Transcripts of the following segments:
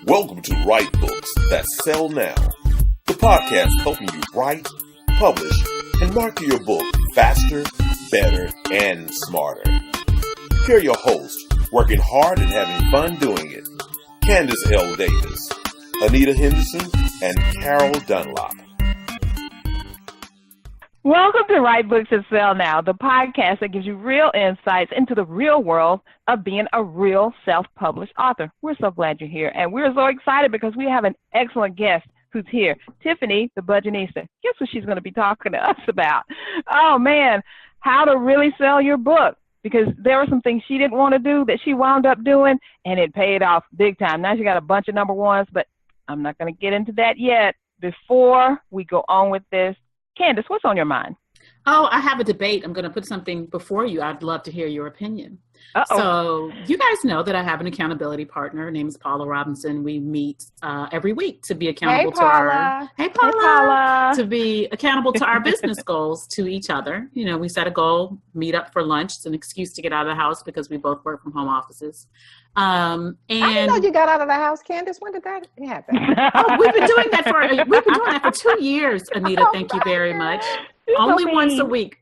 Welcome to Write Books That Sell Now, the podcast helping you write, publish, and market your book faster, better, and smarter. Here are your hosts, working hard and having fun doing it, Candace L. Davis, Anita Henderson, and Carol Dunlop. Welcome to Write Books That Sell Now, the podcast that gives you real insights into the real world of being a real self-published author. We're so glad you're here, and we're so excited because we have an excellent guest who's here, Tiffany, the Budgetnista. Guess what she's going to be talking to us about? Oh, man, how to really sell your book, because there were some things she didn't want to do that she wound up doing, and it paid off big time. Now she got a bunch of number ones, but I'm not going to get into that yet. Before we go on with this, Candace, what's on your mind? Oh, I have a debate. I'm going to put something before you. I'd love to hear your opinion. Uh-oh. So you guys know that I have an accountability partner. Her name is Paula Robinson. We meet every week to be accountable to our to be accountable to our business goals to each other. You know, we set a goal, meet up for lunch. It's an excuse to get out of the house because we both work from home offices. And I didn't know you got out of the house, Candace. When did that happen? We've been doing that for 2 years, Anita. Thank you very much. Only once a week.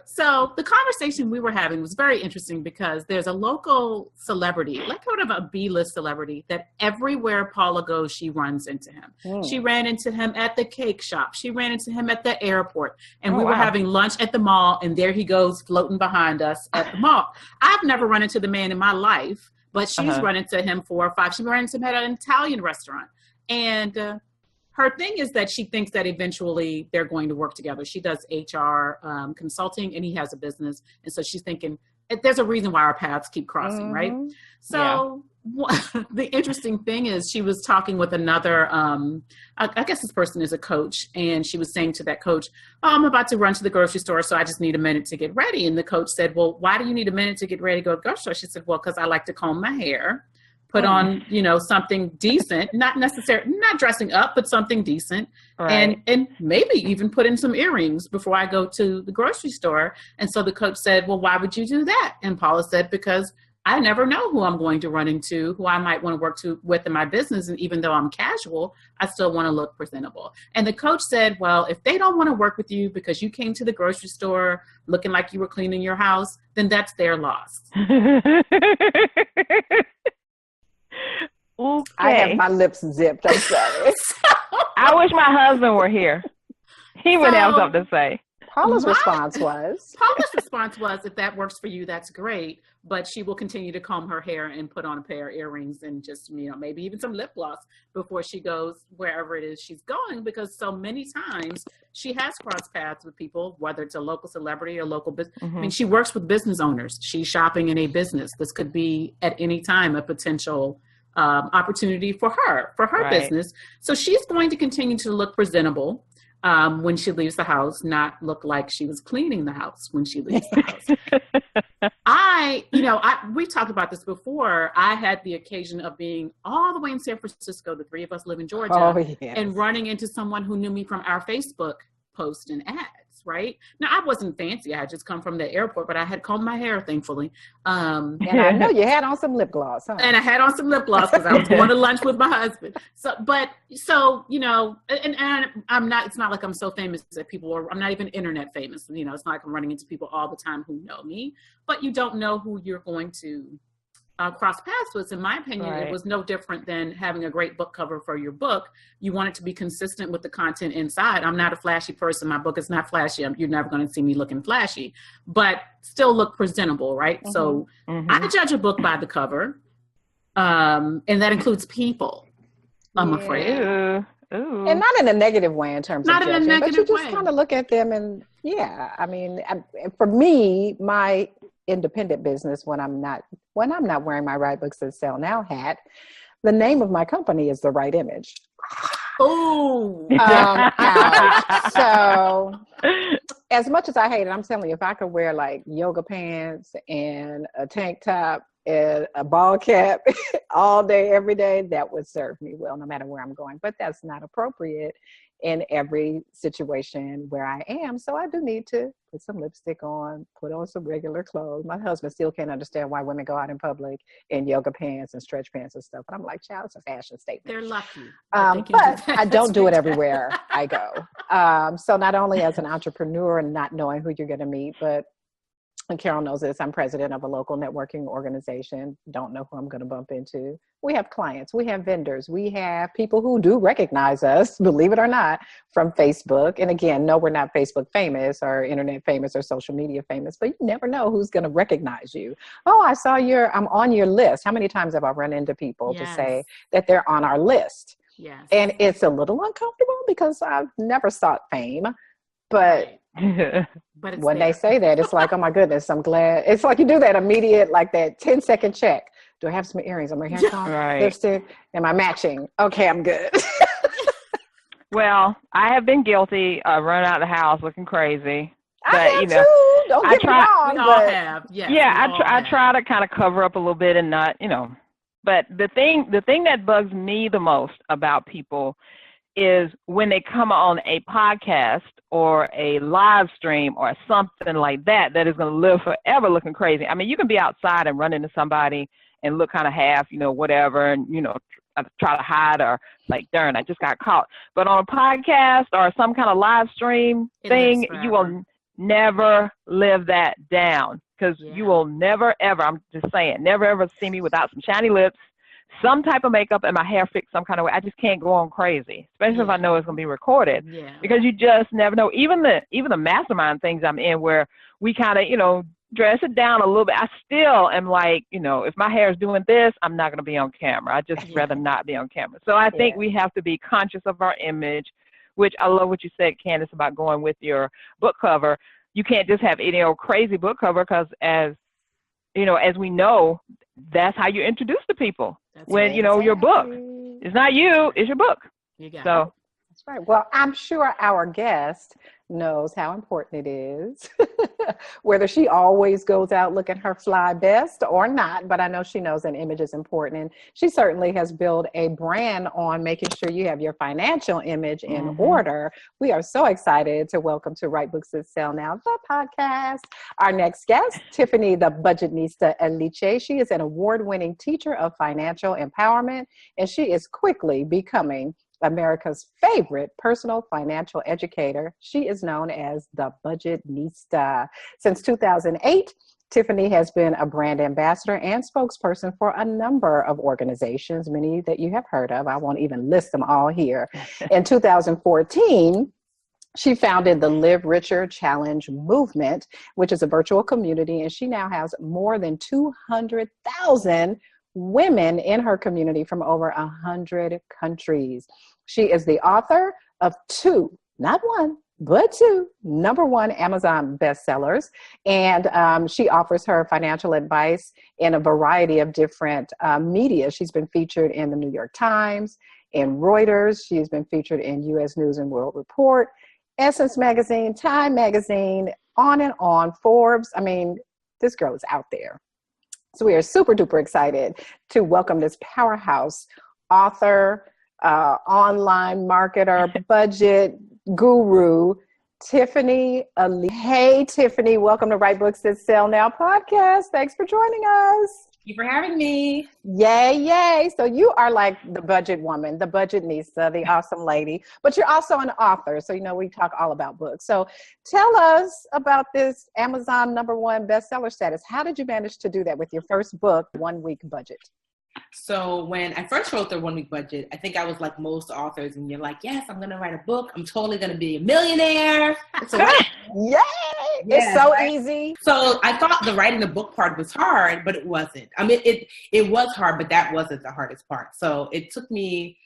So the conversation we were having was very interesting because there's a local celebrity, like sort of a B-list celebrity, that everywhere Paula goes, she runs into him. She ran into him at the cake shop. She ran into him at the airport. And we were having lunch at the mall, and there he goes floating behind us at the mall. I've never run into the man in my life, but she's run into him 4 or 5. She ran into him at an Italian restaurant. And her thing is that she thinks that eventually they're going to work together. She does HR consulting, and he has a business. And so she's thinking, there's a reason why our paths keep crossing, right? So the interesting thing is she was talking with another, I guess this person is a coach, and she was saying to that coach, I'm about to run to the grocery store, so I just need a minute to get ready. And the coach said, well, why do you need a minute to get ready to go to the grocery store? She said, well, because I like to comb my hair. Put on, something decent, not dressing up, but something decent. Right. And maybe even put in some earrings before I go to the grocery store. And so the coach said, well, why would you do that? And Paula said, because I never know who I'm going to run into, who I might want to work with in my business. And even though I'm casual, I still want to look presentable. And the coach said, well, if they don't want to work with you because you came to the grocery store looking like you were cleaning your house, then that's their loss. Okay. I have my lips zipped. I'm sorry. I wish my husband were here. He would have something to say. Paula's response was, if that works for you, that's great. But she will continue to comb her hair and put on a pair of earrings and just, maybe even some lip gloss before she goes wherever it is she's going, because so many times she has crossed paths with people, whether it's a local celebrity or local business. I mean, she works with business owners. She's shopping in a business. This could be at any time a potential opportunity for her business. So she's going to continue to look presentable when she leaves the house, not look like she was cleaning the house when she leaves the house. We talked about this before. I had the occasion of being all the way in San Francisco. The 3 of us live in Georgia, and running into someone who knew me from our Facebook post and ads. Right now, I wasn't fancy. I had just come from the airport, but I had combed my hair, thankfully. And I know you had on some lip gloss, huh? And I had on some lip gloss because I was going to lunch with my husband. So I'm not. It's not like I'm so famous that people are. I'm not even internet famous. It's not like I'm running into people all the time who know me. But you don't know who you're going to cross paths with. In my opinion, It was no different than having a great book cover for your book. You want it to be consistent with the content inside. I'm not a flashy person. My book is not flashy. You're never going to see me looking flashy, but still look presentable, right? So I judge a book by the cover, and that includes people, I'm afraid. Ooh. And not in a negative way in terms of judging, but you just kind of look at them and, for me, my independent business, when I'm not wearing my Write Books That Sell Now hat, the name of my company is The Right Image. Oh, so as much as I hate it, I'm telling you, if I could wear like yoga pants and a tank top and a ball cap all day, every day, that would serve me well, no matter where I'm going. But that's not appropriate in every situation where I am. So I do need to put some lipstick on, put on some regular clothes. My husband still can't understand why women go out in public in yoga pants and stretch pants and stuff. But I'm like, child, it's a fashion statement. They're lucky. But I don't do it everywhere I go. So not only as an entrepreneur and not knowing who you're going to meet, but and Carol knows this, I'm president of a local networking organization. Don't know who I'm going to bump into. We have clients, we have vendors, we have people who do recognize us, believe it or not, from Facebook. And again, no, we're not Facebook famous or internet famous or social media famous, but you never know who's going to recognize you. Oh, I'm on your list. How many times have I run into people to say that they're on our list? Yes. And it's a little uncomfortable because I've never sought fame, but but when they say that, it's like, oh my goodness, I'm glad. It's like you do that immediate, like that 10-second check. Do I have some earrings? Am I hair on? Lipstick? Am I matching? Okay, I'm good. Well, I have been guilty of running out of the house looking crazy. But, I have too. Don't get me wrong. We all have. Yes, I try to kind of cover up a little bit and not, But the thing that bugs me the most about people is when they come on a podcast or a live stream or something like that is going to live forever looking crazy. I mean, you can be outside and run into somebody and look kind of half, whatever, and, try to hide or like, darn, I just got caught. But on a podcast or some kind of live stream thing, you will never live that down because you will never, ever, I'm just saying, never, ever see me without some shiny lips, some type of makeup, and my hair fixed some kind of way. I just can't go on crazy, especially if I know it's going to be recorded, because you just never know. Even the mastermind things I'm in where we kind of, dress it down a little bit. I still am like, if my hair is doing this, I'm not going to be on camera. I just rather not be on camera. So I think we have to be conscious of our image, which I love what you said, Candace, about going with your book cover. You can't just have any old crazy book cover because as we know, that's how you introduce to people. When, your book. It's not you, it's your book. You got it. That's right. Well, I'm sure our guest knows how important it is, whether she always goes out looking her fly best or not, but I know she knows an image is important. And she certainly has built a brand on making sure you have your financial image in order. We are so excited to welcome to Write Books That Sell Now, the podcast, our next guest, Tiffany, the Budgetnista Aliche. She is an award-winning teacher of financial empowerment, and she is quickly becoming America's favorite personal financial educator. She is known as the Budgetnista. Since 2008, Tiffany has been a brand ambassador and spokesperson for a number of organizations, many that you have heard of. I won't even list them all here. In 2014, she founded the Live Richer Challenge movement, which is a virtual community, and she now has more than 200,000 women in her community from over 100 countries. She is the author of 2, not 1, but 2 #1 Amazon bestsellers. And she offers her financial advice in a variety of different media. She's been featured in the New York Times, in Reuters. She's been featured in U.S. News and World Report, Essence Magazine, Time Magazine, on, Forbes. I mean, this girl is out there. So we are super duper excited to welcome this powerhouse author, online marketer, budget guru, Tiffany Aliche. Hey, Tiffany, welcome to Write Books That Sell Now podcast. Thanks for joining us. Thank you for having me. Yay. So you are like the budget woman, the Budgetnista, the awesome lady, but you're also an author. So, we talk all about books. So tell us about this Amazon #1 bestseller status. How did you manage to do that with your first book, 1 Week Budget? So when I first wrote the 1 Week Budget, I think I was like most authors, and you're like, yes, I'm going to write a book. I'm totally going to be a millionaire. So, yay! It's so easy. So I thought the writing the book part was hard, but it wasn't. I mean, it was hard, but that wasn't the hardest part. So it took me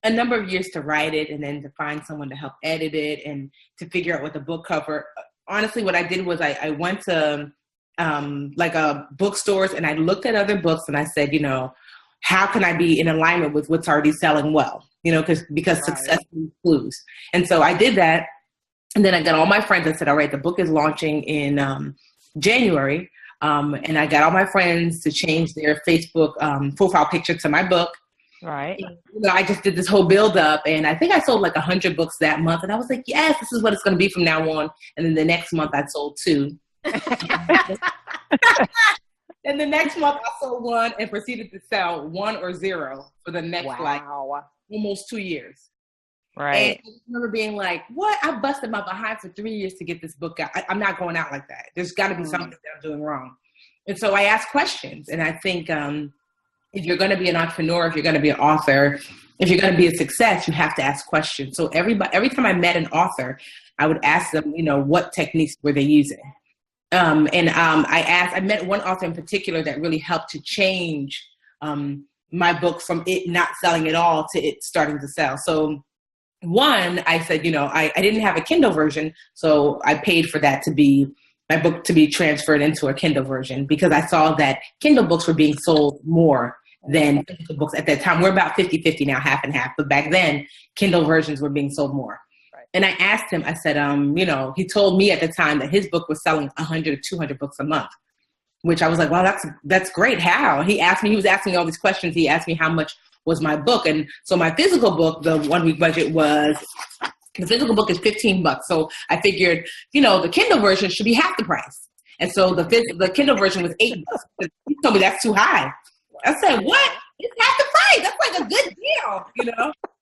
a number of years to write it and then to find someone to help edit it and to figure out what the book cover. Honestly, what I did was I went to bookstores and I looked at other books and I said, how can I be in alignment with what's already selling well? Because success leaves clues. And so I did that. And then I got all my friends and said, all right, the book is launching in January. And I got all my friends to change their Facebook profile picture to my book. Right. And, I just did this whole build up, and I think I sold like 100 books that month. And I was like, yes, this is what it's going to be from now on. And then the next month I sold 2. And the next month I sold 1 and proceeded to sell 1 or 0 for the next almost 2 years. Right. And I remember being like, what? I busted my behind for 3 years to get this book out. I'm not going out like that. There's got to be something that I'm doing wrong. And so I asked questions. And I think if you're going to be an entrepreneur, if you're going to be an author, if you're going to be a success, you have to ask questions. So every time I met an author, I would ask them, what techniques were they using? I met one author in particular that really helped to change my book from it not selling at all to it starting to sell. So one, I said, I didn't have a Kindle version, so I paid for that my book to be transferred into a Kindle version, because I saw that Kindle books were being sold more than physical books at that time. We're about 50-50 now, half and half. But back then, Kindle versions were being sold more. And I asked him, I said, he told me at the time that his book was selling 100 or 200 books a month, which I was like, wow, that's great. How? He was asking me all these questions. He asked me how much was my book. And so my physical book, the 1 week budget the physical book is $15. So I figured, the Kindle version should be half the price. And so the Kindle version was $8. He told me that's too high. I said, what? It's half the price. That's like a good deal,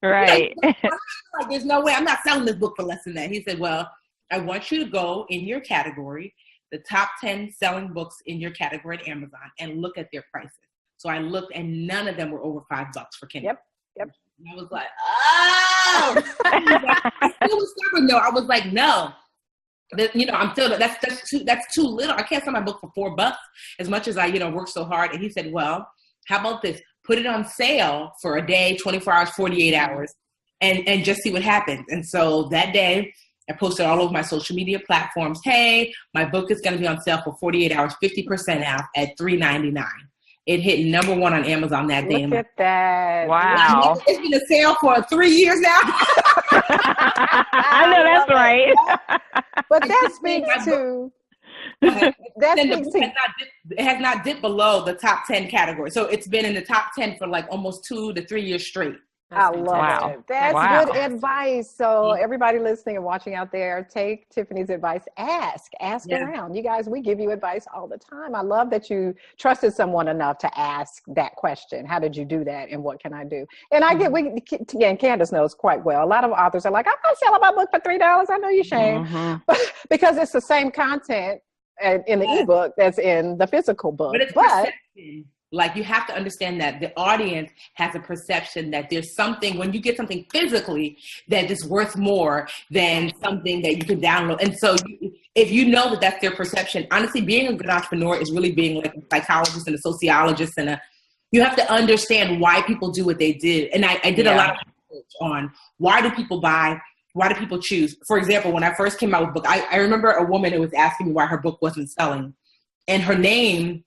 Right. Like, there's no way. I'm not selling this book for less than that. He said, well, I want you to go in your category, the top 10 selling books in your category at Amazon, and look at their prices. So I looked, and none of them were over $5 for Kindle. Yep. And I was like, oh. I still was stubborn, though. I was like, no. I'm still, that's too little. I can't sell my book for $4 as much as I, work so hard. And he said, well, how about this? Put it on sale for a day, 24 hours, 48 hours, and just see what happens. And so that day, I posted all over my social media platforms, hey, my book is going to be on sale for 48 hours, 50% off at $3.99. It hit #1 on Amazon that day. Look at that. Wow. It's been a sale for 3 years now. I know that's right. But that speaks to... It has not dipped below the top 10 category. So it's been in the top 10 for like almost 2 to 3 years straight. I love it. That's good advice. So everybody listening and watching out there, take Tiffany's advice. Ask around. You guys, we give you advice all the time. I love that you trusted someone enough to ask that question. How did you do that? And what can I do? And again, Candace knows quite well. A lot of authors are like, I'm not selling my book for $3. I know you're ashamed. But because it's the same content in the ebook that's in the physical book. But it's perception. Like, you have to understand that the audience has a perception that there's something, when you get something physically, that is worth more than something that you can download. And so if you know that that's their perception, honestly, being a good entrepreneur is really being like a psychologist and a sociologist, and you have to understand why people do what they did. And I did a lot of research on why do people buy, why do people choose? For example, when I first came out with a book, I remember a woman who was asking me why her book wasn't selling, and her name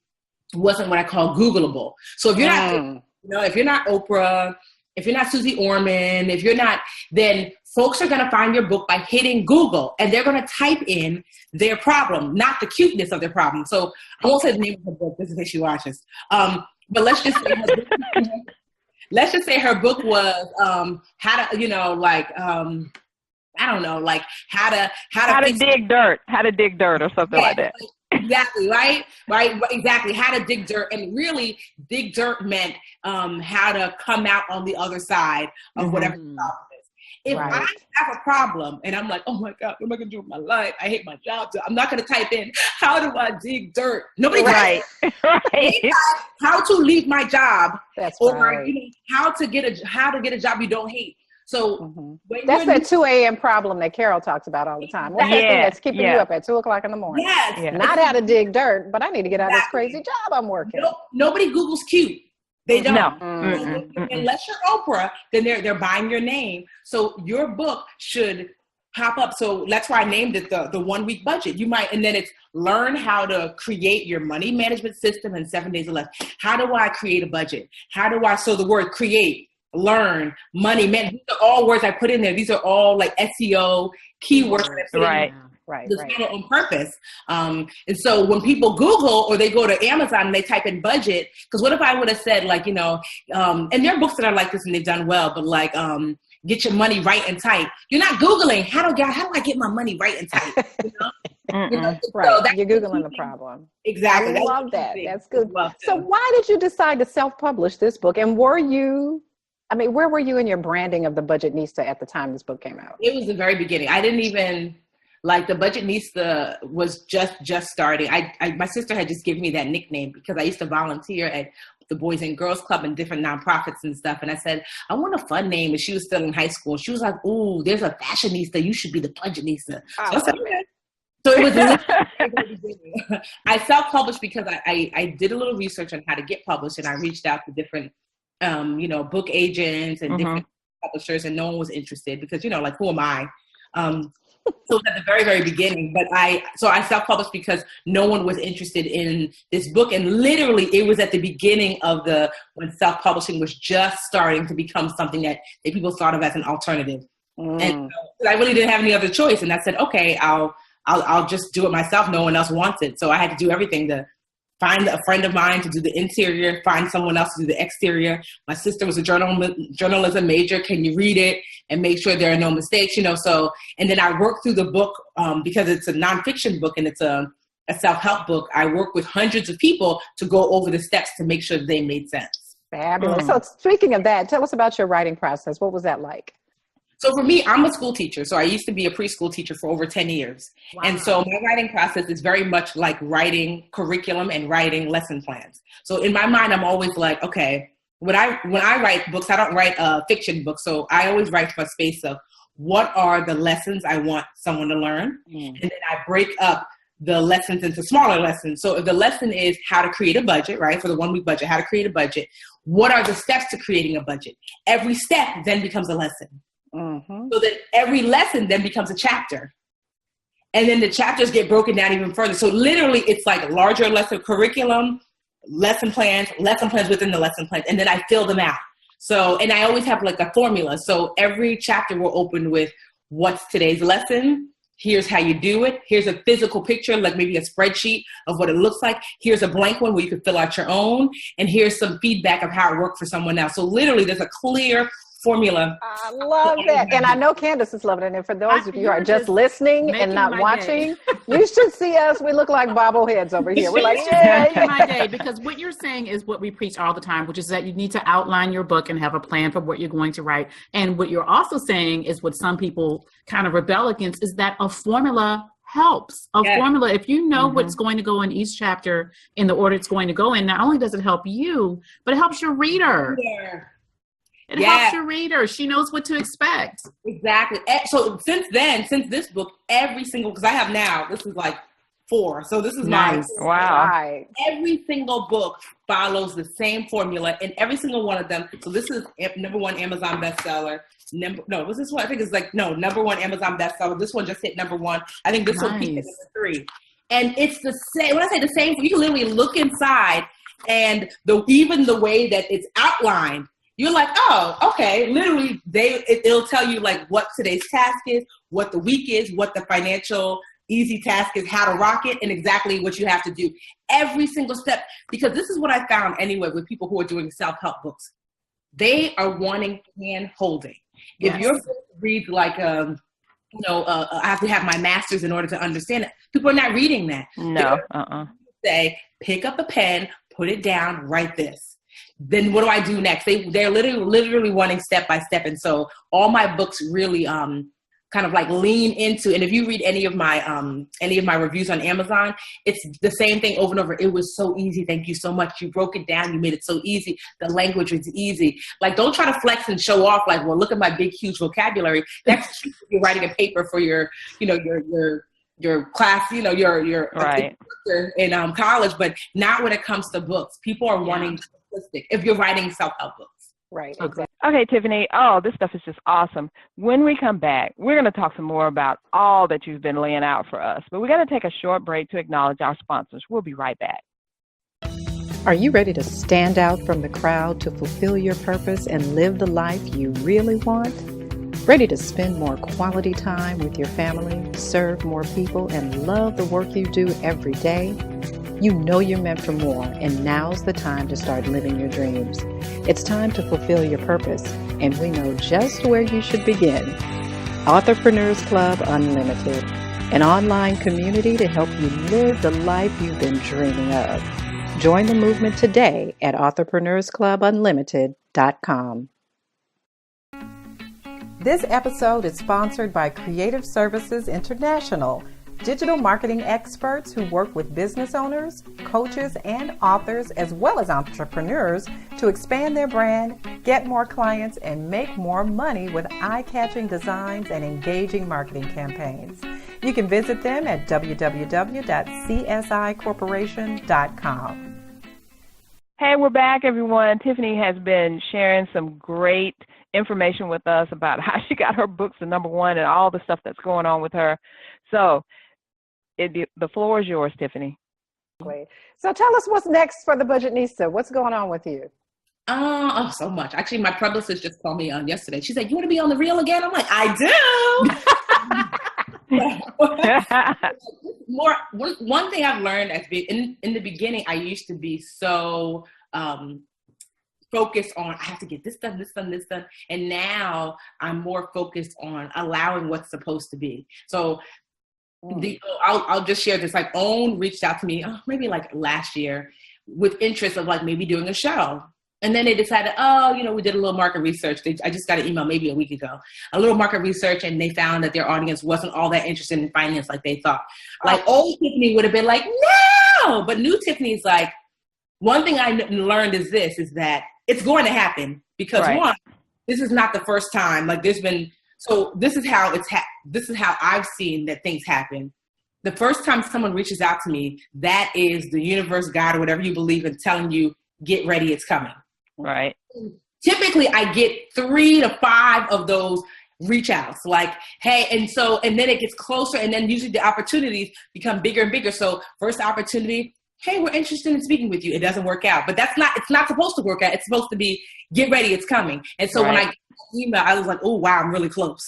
wasn't what I call Googleable. So if you're not, if you're not Oprah, if you're not Susie Orman, if you're not, then folks are going to find your book by hitting Google, and they're going to type in their problem, not the cuteness of their problem. So I won't say the name of the book, this is if she watches. But let's just say her book was how to, I don't know, like how to dig dirt, or something like that. Exactly, right? Exactly. How to dig dirt. And really, dig dirt meant how to come out on the other side of whatever the problem is. If I have a problem and I'm like, oh my God, what am I going to do with my life? I hate my job. I'm not going to type in, how do I dig dirt? Nobody types how to leave my job. That's how to get a job you don't hate. So that's that 2 a.m. problem that Carol talks about all the time. What's that thing that's keeping you up at 2 o'clock in the morning? Not how to dig dirt, but I need to get out of this crazy job I'm working. Nobody Googles cute. They don't. No. Unless you're Oprah, then they're buying your name. So your book should pop up. So that's why I named it the 1 week budget. You might, and then it's learn how to create your money management system in 7 days or less. How do I create a budget? So the word create, learn, money, man, these are all words I put in there. These are all like SEO keywords. Right. It's not on purpose. And so when people Google or they go to Amazon and they type in budget, because what if I would have said like, and there are books that are like this and they've done well, but like, get your money right and tight. You're not Googling, how do I get my money right and tight? Right. So you're Googling the problem. Exactly. I love that. That's good. So why did you decide to self-publish this book? And where were you in your branding of the Budgetnista at the time this book came out? It was the very beginning. I didn't even, like, the Budgetnista was just starting. My sister had just given me that nickname because I used to volunteer at the Boys and Girls Club and different nonprofits and stuff. And I said, I want a fun name. And she was still in high school. She was like, ooh, there's a fashionista. You should be the Budgetnista. So I said, okay. So it was, I self-published because I did a little research on how to get published, and I reached out to different, book agents and different publishers, and no one was interested because, like, who am I? So at the very, very beginning, but I self-published because no one was interested in this book. And literally it was at the beginning of when self-publishing was just starting to become something that people thought of as an alternative. And so I really didn't have any other choice. And I said, okay, I'll just do it myself. No one else wants it. So I had to do everything to find a friend of mine to do the interior, find someone else to do the exterior. My sister was a journalism major. Can you read it and make sure there are no mistakes, So, and then I worked through the book because it's a nonfiction book and it's a self-help book. I worked with hundreds of people to go over the steps to make sure they made sense. Fabulous. So speaking of that, tell us about your writing process. What was that like? So for me, I'm a school teacher. So I used to be a preschool teacher for over 10 years. Wow. And so my writing process is very much like writing curriculum and writing lesson plans. So in my mind, I'm always like, okay, when I write books, I don't write a fiction book. So I always write from a space of what are the lessons I want someone to learn? And then I break up the lessons into smaller lessons. So if the lesson is how to create a budget, right? For the 1 week budget, how to create a budget. What are the steps to creating a budget? Every step then becomes a lesson. So that every lesson then becomes a chapter. And then the chapters get broken down even further. So literally it's like larger lesson curriculum, lesson plans within the lesson plans. And then I fill them out. So, and I always have like a formula. So every chapter will open with what's today's lesson. Here's how you do it. Here's a physical picture, like maybe a spreadsheet of what it looks like. Here's a blank one where you can fill out your own. And here's some feedback of how it worked for someone else. So literally there's a clear formula. I love that. And I know Candace is loving it. And for those of you who are just listening and not watching, you should see us. We look like bobbleheads over here. We're like, yeah. My day, because what you're saying is what we preach all the time, which is that you need to outline your book and have a plan for what you're going to write. And what you're also saying is what some people kind of rebel against is that a formula helps. Formula, if you know what's going to go in each chapter in the order it's going to go in, not only does it help you, but it helps your reader. Yeah. It helps your reader. She knows what to expect. Exactly. So since this book, because I have now, this is like 4. So this is nice. Wow. Every single book follows the same formula and every single one of them. So this is number 1 Amazon bestseller. Was this one? I think it's like, number 1 Amazon bestseller. This one just hit number 1. I think this one peaked at number 3. And it's the same. When I say the same, you can literally look inside and even the way that it's outlined, you're like, oh, okay. Literally, it'll tell you like what today's task is, what the week is, what the financial easy task is, how to rock it, and exactly what you have to do. Every single step. Because this is what I found anyway with people who are doing self-help books. They are wanting hand-holding. If your book reads like, I have to have my master's in order to understand it, people are not reading that. No. Say, pick up a pen, put it down, write this. Then what do I do next? They're literally wanting step by step. And so all my books really kind of like lean into, and if you read any of my reviews on Amazon, it's the same thing over and over. It was so easy. Thank you so much. You broke it down. You made it so easy. The language was easy. Like, don't try to flex and show off like, well, look at my big, huge vocabulary. That's true if you're writing a paper for your class, your right. in college, but not when it comes to books. People are wanting if you're writing self-help books. Right. Exactly. Okay, Tiffany. Oh, this stuff is just awesome. When we come back, we're going to talk some more about all that you've been laying out for us. But we got to take a short break to acknowledge our sponsors. We'll be right back. Are you ready to stand out from the crowd to fulfill your purpose and live the life you really want? Ready to spend more quality time with your family, serve more people, and love the work you do every day? You know you're meant for more, and now's the time to start living your dreams. It's time to fulfill your purpose, and we know just where you should begin. Authorpreneurs Club Unlimited, an online community to help you live the life you've been dreaming of. Join the movement today at authorpreneursclubunlimited.com. This episode is sponsored by Creative Services International, digital marketing experts who work with business owners, coaches, and authors, as well as entrepreneurs, to expand their brand, get more clients, and make more money with eye-catching designs and engaging marketing campaigns. You can visit them at www.csicorporation.com. Hey, we're back, everyone. Tiffany has been sharing some great information with us about how she got her books to #1 and all the stuff that's going on with her. So the floor is yours, Tiffany. So tell us what's next for the Budgetnista. What's going on with you? Oh, so much. Actually, my publicist just called me on yesterday. She said, "You want to be on the reel again?" I'm like, "I do." One thing I've learned in the beginning, I used to be so focused on, I have to get this done, this done, this done. And now I'm more focused on allowing what's supposed to be. So I'll just share this. Like, OWN reached out to me, maybe like last year, with interest of like maybe doing a show. And then they decided, we did a little market research. I just got an email maybe a week ago, a little market research, and they found that their audience wasn't all that interested in finance like they thought. Like old Tiffany would have been like, no, but new Tiffany's like, one thing I learned is that it's going to happen because one, this is not the first time. Like this is how this is how I've seen that things happen. The first time someone reaches out to me, that is the universe, God, or whatever you believe in, telling you, get ready, it's coming. Right. Typically I get 3 to 5 of those reach outs, like, hey, and then it gets closer, and then usually the opportunities become bigger and bigger. So first opportunity, hey, we're interested in speaking with you. It doesn't work out, but it's not supposed to work out. It's supposed to be, get ready, it's coming. And so when I got the email, I was like, oh, wow, I'm really close,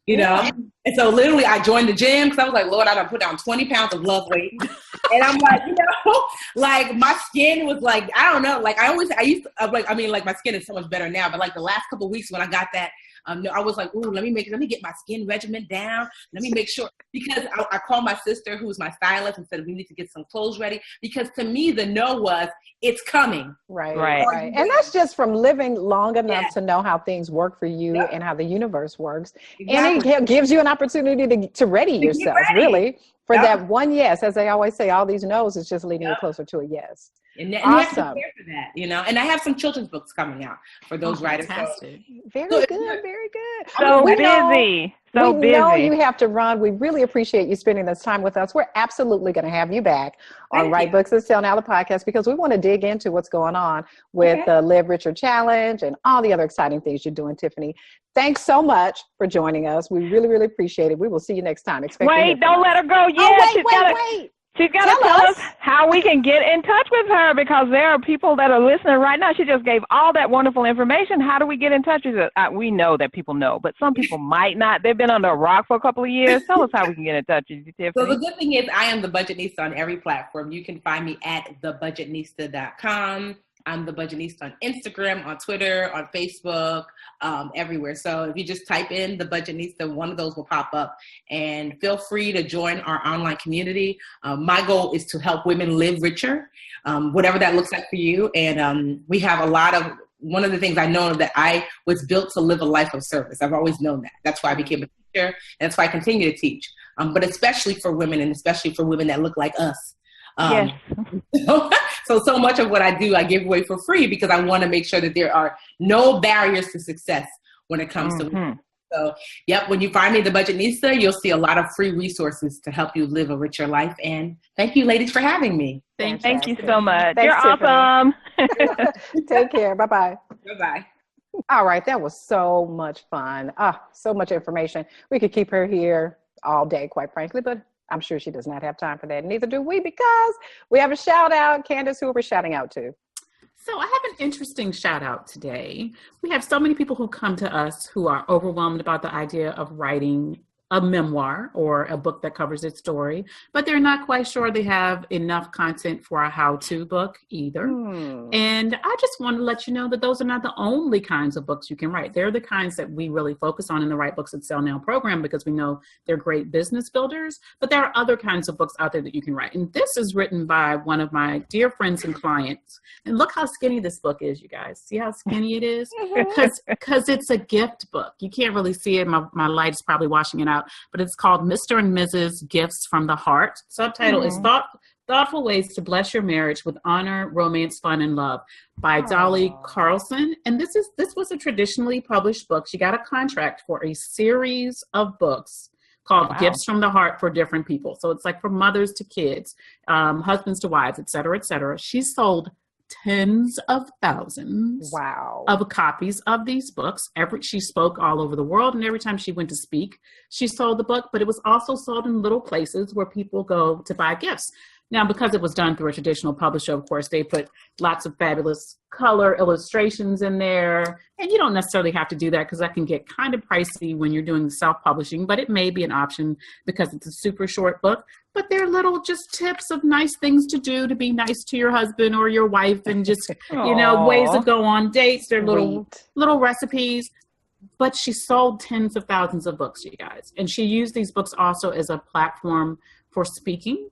And so literally I joined the gym because I was like, Lord, I done put down 20 pounds of love weight. And I'm like, like my skin was like, I don't know. Like my skin is so much better now, but like the last couple of weeks when I got that, I was like, ooh, let me get my skin regimen down. Let me make sure, because I called my sister, who's my stylist, and said, we need to get some clothes ready. Because to me, the no was, it's coming. Right. And that's just from living long enough to know how things work for you and how the universe works. Exactly. And it gives you an opportunity to ready yourself, really, for that one yes. As they always say, all these no's is just leading you closer to a yes. And awesome. You have to prepare for that, And I have some children's books coming out for those writers. Fantastic. Very good. So busy. We know you have to run. We really appreciate you spending this time with us. We're absolutely going to have you back on Write Books and Sell Now, the podcast, because we want to dig into what's going on with the Live Richer Challenge and all the other exciting things you're doing, Tiffany. Thanks so much for joining us. We really, really appreciate it. We will see you next time. Wait, don't let her go yet. Wait. She's got to tell us how we can get in touch with her, because there are people that are listening right now. She just gave all that wonderful information. How do we get in touch with her? We know that people know, but some people might not. They've been under a rock for a couple of years. Tell us how we can get in touch with you, Tiffany. So the good thing is I am the Budgetnista on every platform. You can find me at thebudgetnista.com. I'm the Budgetnista on Instagram, on Twitter, on Facebook, everywhere. So if you just type in the Budgetnista, one of those will pop up. And feel free to join our online community. My goal is to help women live richer, whatever that looks like for you. And we have one of the things I know that I was built to live a life of service. I've always known that. That's why I became a teacher. And that's why I continue to teach. But especially for women, and especially for women that look like us. Yes. So much of what I do, I give away for free, because I want to make sure that there are no barriers to success when it comes to women. So, when you find me the Budgetnista, you'll see a lot of free resources to help you live a richer life. And thank you, ladies, for having me. Thank you so much. Thanks, You're awesome. Take care. Bye-bye. Bye-bye. All right. That was so much fun. So much information. We could keep her here all day, quite frankly, but I'm sure she does not have time for that. Neither do we, because we have a shout out. Candace, who are we shouting out to? So I have an interesting shout out today. We have so many people who come to us who are overwhelmed about the idea of writing a memoir or a book that covers its story, but they're not quite sure they have enough content for a how-to book either. And I just want to let you know that those are not the only kinds of books you can write. They're the kinds that we really focus on in the Write Books That Sell Now program because we know they're great business builders, but there are other kinds of books out there that you can write. And this is written by one of my dear friends and clients. And look how skinny this book is, you guys. See how skinny it is? Because it's a gift book. You can't really see it. My light is probably washing it out. But it's called Mr. and Mrs. Gifts from the Heart. Subtitle is Thoughtful Ways to Bless Your Marriage with Honor, Romance, Fun, and Love by Dolly Carlson. And this was a traditionally published book. She got a contract for a series of books called Gifts from the Heart for different people. So it's like from mothers to kids, husbands to wives, et cetera, et cetera. She sold tens of thousands of copies of these books. She spoke all over the world, and every time she went to speak, she sold the book, but it was also sold in little places where people go to buy gifts. Now, because it was done through a traditional publisher, of course, they put lots of fabulous color illustrations in there. And you don't necessarily have to do that because that can get kind of pricey when you're doing self-publishing, but it may be an option because it's a super short book. But they're little just tips of nice things to do to be nice to your husband or your wife and just, ways to go on dates. They're little recipes. But she sold tens of thousands of books, you guys. And she used these books also as a platform for speaking.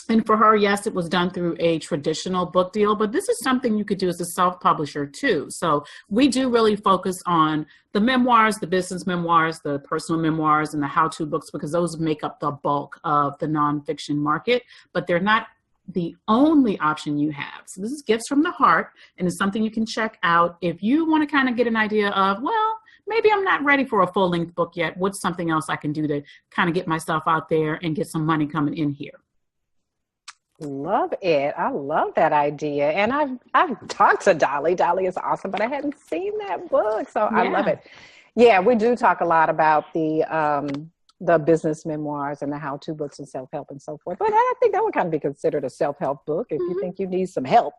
And for her, yes, it was done through a traditional book deal, but this is something you could do as a self-publisher too. So we do really focus on the memoirs, the business memoirs, the personal memoirs, and the how-to books, because those make up the bulk of the nonfiction market, but they're not the only option you have. So this is Gifts from the Heart, and it's something you can check out if you want to kind of get an idea of, well, maybe I'm not ready for a full-length book yet. What's something else I can do to kind of get myself out there and get some money coming in here? Love it. I love that idea. And I've talked to Dolly. Dolly is awesome, but I hadn't seen that book. So I love it. Yeah, we do talk a lot about the business memoirs and the how-to books and self-help and so forth. But I think that would kind of be considered a self-help book if you think you need some help.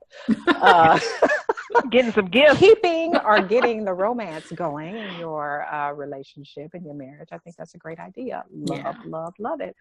Getting some gifts. Keeping or getting the romance going in your relationship and your marriage. I think that's a great idea. Love it.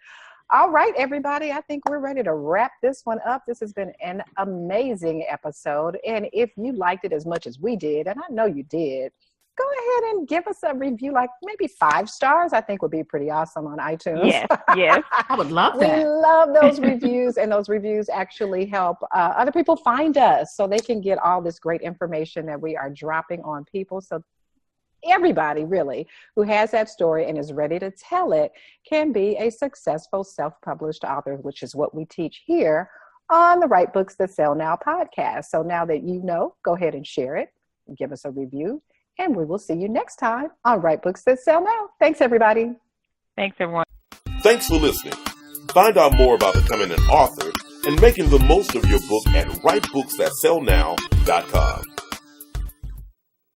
All right, everybody. I think we're ready to wrap this one up. This has been an amazing episode. And if you liked it as much as we did, and I know you did, go ahead and give us a review, like maybe 5 stars, I think would be pretty awesome on iTunes. Yes. I would love that. We love those reviews, and those reviews actually help other people find us so they can get all this great information that we are dropping on people. So everybody really who has that story and is ready to tell it can be a successful self-published author, which is what we teach here on the Write Books That Sell Now podcast. So now that you know, go ahead and share it, give us a review, and we will see you next time on Write Books That Sell Now. Thanks, everybody. Thanks, everyone. Thanks for listening. Find out more about becoming an author and making the most of your book at writebooksthatsellnow.com.